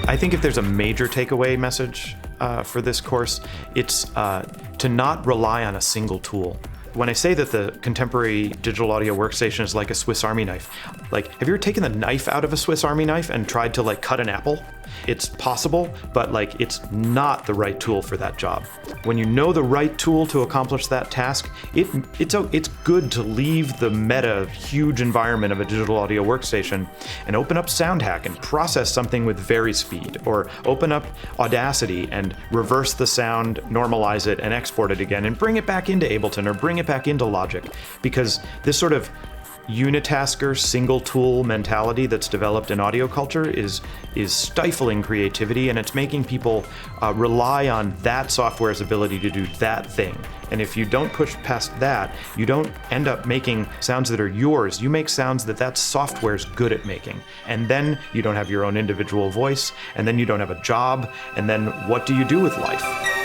I think if there's a major takeaway message for this course, it's to not rely on a single tool. When I say that the contemporary digital audio workstation is like a Swiss Army knife, like, have you ever taken the knife out of a Swiss Army knife and tried to like cut an apple? It's possible, but like it's not the right tool for that job. When you know the right tool to accomplish that task, it's good to leave the meta huge environment of a digital audio workstation and open up SoundHack and process something with VariSpeed, or open up Audacity and reverse the sound, normalize it, and export it again, and bring it back into Ableton or bring it back into Logic, because this sort of unitasker, single tool mentality that's developed in audio culture is stifling creativity, and it's making people rely on that software's ability to do that thing. And if you don't push past that, you don't end up making sounds that are yours. You make sounds that software's good at making. And then you don't have your own individual voice, and then you don't have a job, and then what do you do with life?